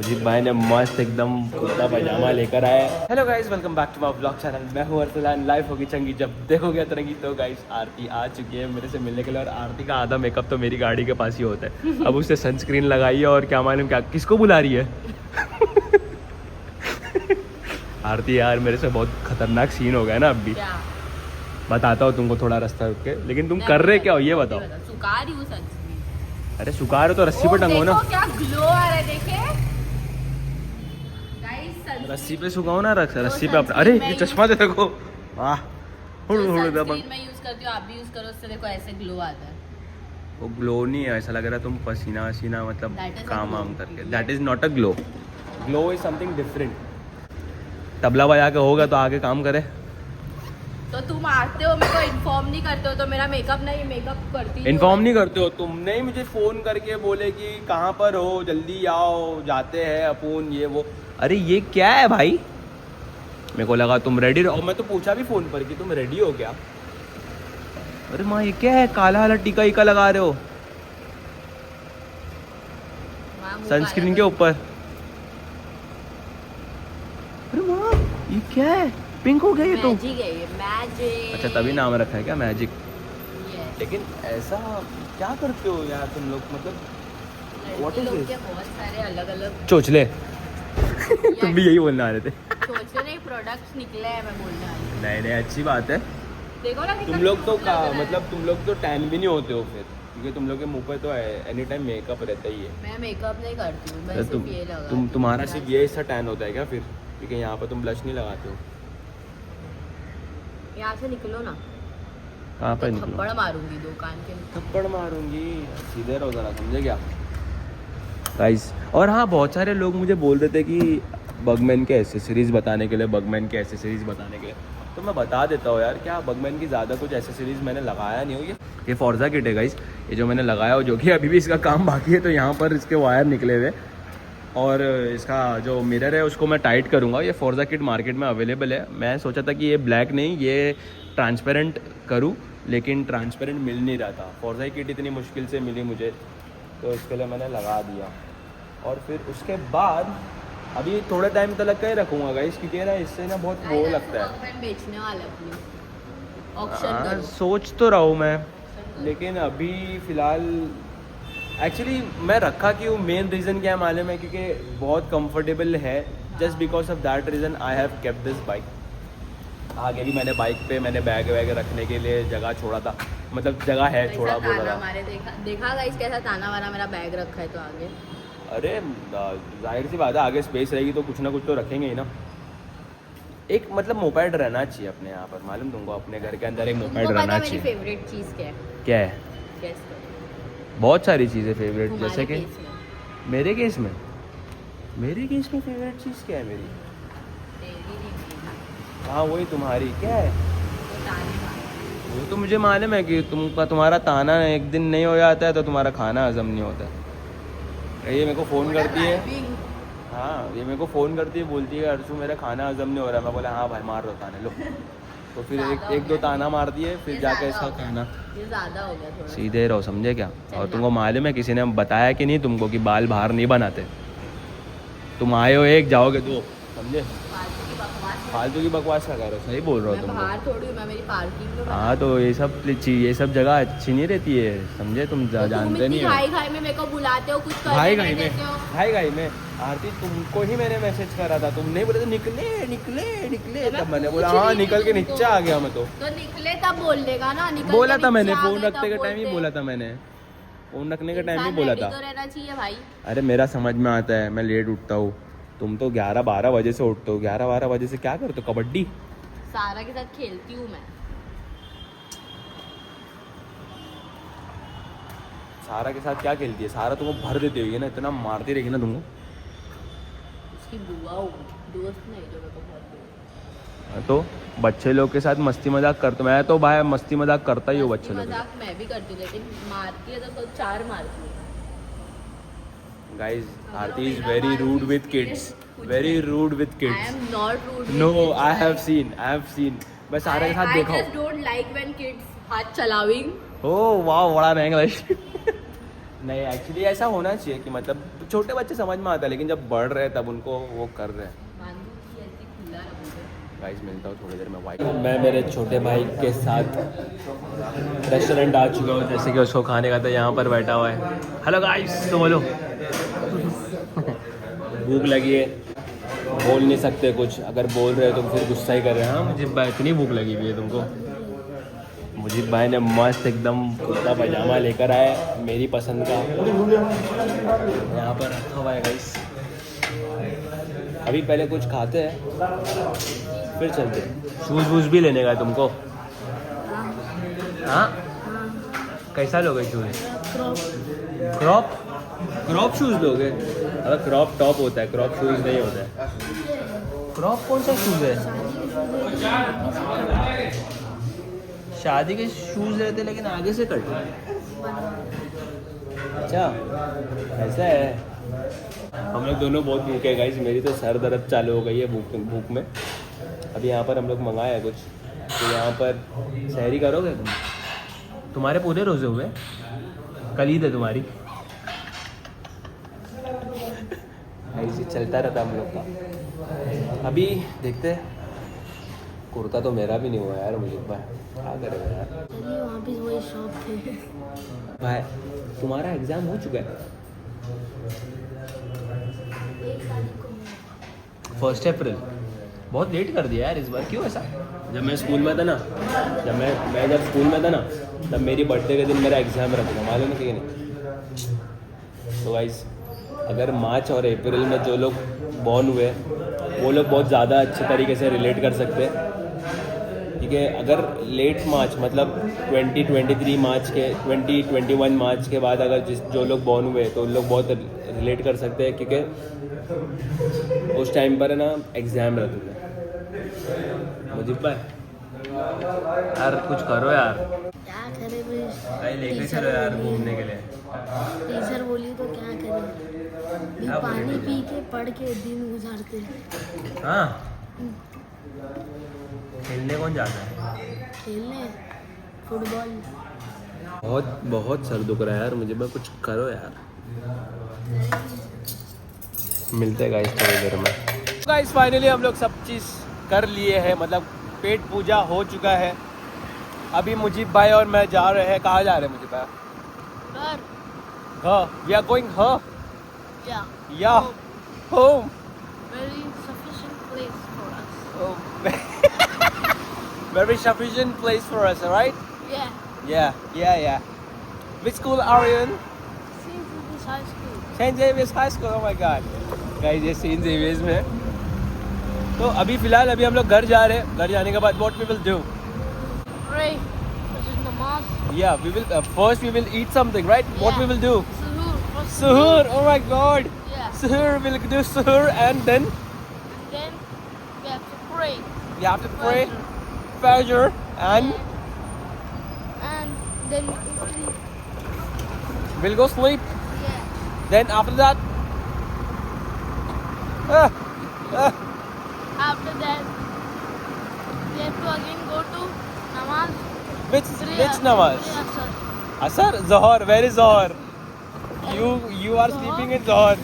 अजीब भाई ने मस्त एकदम कुर्ता पजामा लेकर आए। Hello guys, welcome back to my blog channel. मैं हूं अरसलान। लाइफ होगी चंगी जब देखोगे अतरंगी। तो गाइस आरती आ चुकी है मेरे से मिलने के लिए, और आरती का आधा मेकअप तो मेरी गाड़ी के पास ही होता है। अब उससे सनस्क्रीन लगाई है और क्या मालूम क्या किसको बुला रही है। आरती यार मेरे से बहुत खतरनाक सीन हो गया ना अब भी। बताता हूँ तुमको थोड़ा रास्ता रुक के, लेकिन तुम कर रहे क्या हो ये बताओ। सुखा रही हूँ सनस्क्रीन। अरे सुखा रहे तो रस्सी पे टंगो ना। क्या ग्लो आ रहा है देखे गाइस। रस्सी पे सुखाओ ना, रस्सी पे अपना। अरे ये चश्मा देखो, वाह। मैं यूज करती हूँ, आप भी यूज करो, उससे देखो ऐसे ग्लो आता है। वो ग्लो नहीं है, ऐसा लग रहा है तुम पसीना वसीना मतलब काम वाम करके। That is not a glow. Glow is something different. Tabla बजा के होगा तो आगे काम करे। तो तुम आते हो मेरे को इन्फॉर्म नहीं करते हो तो मेरा मेकअप नहीं मेकअप करती। इन्फॉर्म नहीं करते हो, तुमने ही मुझे फोन करके बोले कि कहाँ पर हो, जल्दी आओ, जाते हैं अपन ये वो। अरे ये क्या है भाई, मेरे को लगा तुम रेडी रहो। मैं तो पूछा भी फोन पर कि तुम रेडी हो क्या। अरे माँ ये क्या है, काला वाला टीका ईका लगा रहे हो सनस्क्रीन के ऊपर। अरे माँ ये क्या है, पिंक हो गया ये तो। मैजिक है ये, मैजिक। अच्छा तभी नाम रखा है क्या मैजिक। Yes. लेकिन ऐसा क्या करते हो यार तुम लोग, मतलब व्हाट इज दिस। बहुत सारे अलग अलग चोचले। तुम भी यही बोलने आ रहे थे। सोचते नहीं प्रोडक्ट्स निकले हैं, मैं बोलने वाली हूँ। नहीं नहीं अच्छी बात है। देखो ना तुम लोग तो का मतलब तुम लोग तो टैन भी नहीं होते हो फिर, क्योंकि तुम लोग के मुंह पे तो एनी टाइम मेकअप रहता ही है। मैं मेकअप नहीं करती हूँ, मैं सिर्फ ये लगाती हूँ। तुम्हारा सिर्फ ये हिस्सा टैन होता है क्या फिर, क्योंकि यहाँ पर तुम ब्लश नहीं लगाते हो। यहाँ से निकलो ना। कहाँ पर तो निकलो। थप्पड़ मारूंगी दुकान के। थप्पड़ मारूंगी, सीधे रहो जरा, समझे क्या गाइस। और हाँ बहुत सारे लोग मुझे बोल रहे थे कि बगमैन के एसेसरीज़ बताने के लिए, बगमैन के एसेसरीज़ बताने के लिए। तो मैं बता देता हूँ यार, क्या बगमैन की ज़्यादा कुछ एसेसरीज़ मैंने लगाया नहीं हो। ये फोर्जा किट है गाइस, ये जो मैंने लगाया हो, जो कि अभी भी इसका काम बाकी है। तो यहाँ पर इसके वायर निकले हुए, और इसका जो मिरर है उसको मैं टाइट करूँगा। ये फोर्जा किट मार्केट में अवेलेबल है। मैं सोचा था कि ये ब्लैक नहीं, ये ट्रांसपेरेंट करूँ, लेकिन ट्रांसपेरेंट मिल नहीं रहा था। फोर्जा किट इतनी मुश्किल से मिली मुझे, तो इसके लिए मैंने लगा दिया। और फिर उसके बाद अभी थोड़े टाइम तक का ही रखूँगा गाइस, क्योंकि ना इससे ना बहुत वो लगता है। बेचने वाला अपनी ऑक्शन हाँ, करो। सोच तो रहा हूँ मैं, लेकिन अभी फ़िलहाल एक्चुअली मैं रखा क्यों, मेन रीज़न क्या है मालूम है, क्योंकि बहुत कंफर्टेबल है। Just because of that reason I have kept this bike. आगे भी मैंने बाइक पे मैंने बैग वैग रखने के लिए जगह छोड़ा था, मतलब जगह है, छोड़ा बोल रहा। हमारे देखा गाइस कैसा ताना वाना मेरा बैग रखा है तो आगे। अरे जाहिर सी बात है, आगे स्पेस रहेगी तो कुछ ना कुछ तो रखेंगे ही ना। एक मतलब मोपेड रहना चाहिए अपने यहाँ पर, मालूम तुमको, अपने घर के अंदर एक मोपेड रहना चाहिए। मेरी फेवरेट चीज़ क्या है? क्या है? गेस करो। बहुत सारी चीज़ें फेवरेट, जैसे कि केस में। मेरे केस में फेवरेट चीज़ क्या है मेरी? तेरी नहीं, हाँ वही तुम्हारी क्या है? वो ताने वाला। वो तो मुझे मालूम है कि तुम्हारा ताना एक दिन नहीं हो जाता है तो तुम्हारा खाना हजम नहीं होता है। ये मेरे को फ़ोन करती है। हाँ ये मेरे को फ़ोन करती है, बोलती है अर्शु मेरा खाना हजम नहीं हो रहा है। मैं बोला हाँ भाई मार दो ताने लो। तो फिर एक दो ताना मारती है, फिर जाके इसका खाना। ये ज़्यादा हो गया थोड़ा। सीधे रहो, समझे क्या। और तुमको मालूम है किसी ने बताया कि नहीं तुमको कि बाल बाहर नहीं बनाते। तुम आए हो एक, जाओगे दो, समझे। फालतू की बकवास क्या कर रहे हो, सही बोल रहे हो तुम। बाहर थोड़ी मैं मेरी पार्किंग में। हाँ तो ये सब जगह अच्छी नहीं रहती है, समझे। तुम जानते नहीं हो। भाई में मेरे को बुलाते हो, कुछ भाई गाई में आरती तुमको ही मैंने मैसेज करा था, तुम नहीं बोले तो निकले तब मैंने बोला हाँ निकल के नीचे आ गया मैं। तो निकले तब बोल देगा ना। बोला था मैंने, फोन रखते के टाइम ही बोला था मैंने, फोन रखने के टाइम ही बोला था। तो रहना चाहिए भाई। अरे मेरा समझ में आता है, मैं लेट उठता हूँ, तुम तो 11-12 बजे से उठते हो। 11-12 बजे से क्या करते हो? कबड्डी। सारा के साथ खेलती हूँ मैं। सारा के साथ क्या खेलती है? सारा तुमको भर देती होगी ना, इतना मारती रहेगी ना तुमको। उसकी बुआ हो, दोस्त नहीं जो मेरे को बहुत। तो बच्चे लोग के साथ मस्ती मजाक करते, मैं तो भाई मस्ती मजाक करता ही हूँ बच्चे लोग। मजाक मैं भी करती हूँ, लेकिन मारती है तो 4 मारती है। Guys, Aarti is very rude with kids. Very rude with I kids. am not rude. No, I have seen. मैं सारे के साथ देखा I just don't like when kids हाथ चलाविंग। Oh wow, बड़ा इंग्लिश। नहीं एक्चुअली ऐसा होना चाहिए कि मतलब छोटे बच्चे समझ में आता है, लेकिन जब बढ़ रहे हैं तब उनको वो कर रहे हैं। गाइस मिलता हूँ थोड़ी देर में भाई। मैं मेरे छोटे भाई के साथ रेस्टोरेंट आ चुका हूँ, जैसे कि उसको खाने का था, यहाँ पर बैठा हुआ है। हेलो गाइस, तो बोलो। भूख लगी है, बोल नहीं सकते कुछ, अगर बोल रहे हो तो फिर गुस्सा ही कर रहे हैं। हाँ मुझे इतनी भूख लगी हुई है तुमको। मुजीब भाई ने मस्त एकदम कुर्ता पजामा लेकर आया मेरी पसंद का, यहाँ पर रखा हुआ है गाइस। अभी पहले कुछ खाते हैं फिर चलते हैं। शूज़ वूज़ भी लेने का है तुमको? हाँ, कैसा लोगे शूज़? क्रॉप क्रॉप शूज़ लोगे? अगर क्रॉप टॉप होता है, क्रॉप शूज़ नहीं होता है। क्रॉप कौन सा शूज़ है? शादी के शूज़ रहते लेकिन आगे से कट। अच्छा ऐसा है। हम लोग दोनों बहुत भूखे हैं गाइस, मेरी तो सर दर्द चालू हो गई है भूख में। अभी यहाँ पर हम लोग मंगाए हैं कुछ, तो यहाँ पर सहरी करोगे तुम? तुम्हारे पूरे रोजे हुए? कल ईद है तुम्हारी। ऐसे चलता रहता हम लोग का। अभी देखते हैं। कुर्ता तो मेरा भी नहीं हुआ यार, मुझे क्या करेगा यार। वहाँ भी वही शॉप थे भाई। तुम्हारा एग्ज़ाम हो चुका है? 1 अप्रैल। बहुत लेट कर दिया यार इस बार, क्यों ऐसा? जब मैं स्कूल में था ना, जब स्कूल में था ना, तब मेरी बर्थडे के दिन मेरा एग्ज़ाम रखा था, मालूम है कि नहीं? तो गाइस अगर मार्च और अप्रैल में जो लोग बॉर्न हुए वो लोग बहुत ज़्यादा अच्छे तरीके से रिलेट कर सकते हैं, ठीक है। अगर लेट मार्च मतलब 2023 मार्च के 2021 मार्च के बाद अगर जो लोग बॉर्न हुए तो उन लोग बहुत रिलेट कर सकते हैं, क्योंकि उस टाइम पर है ना एग्ज़ाम रहते थे। मुझे यार कुछ करो यार, क्या करे भाई? लेके चलो यार घूमने के लिए। टीचर बोली तो क्या करे, पानी पी के पढ़ के दिन गुजारते। हाँ, खेलने कौन जाता है? खेलने फुटबॉल। बहुत बहुत सर दुख रहा है यार मुझे, मैं कुछ करो यार। मिलते हैं गाइस थोड़ी देर में। गाइस फाइनली हम लोग सब चीज़ कर लिए हैं, मतलब पेट पूजा हो चुका है। अभी मुजीब भाई और मैं जा रहे हैं। कहाँ जा रहे हैं मुजीब भाई? घर। वी आर गोइंग या home. Very sufficient place for us. Very sufficient place for us, right? Yeah. Yeah. Which school are you in? St. Xavier's High School. St. Xavier's High School. Oh my God. Guys, ये St. Xavier's में है। तो अभी फिलहाल हम लोग घर जा रहे हैं। घर जाने के बाद what we will do? Pray. This is namaz. Yeah, we will first we will eat something, right? What Yeah. we will do? Suhoor. First Suhoor. Oh my God. Yeah. Suhoor. We'll do suhoor and then Then we have to pray. you have to pray, Fajr, and then we will sleep. we'll go sleep. Yeah. Then after that, After that, we have to again go to namaz. which namaz? Asar. Asar, Zohar. Where is Zohar? You are sleeping in Zohar.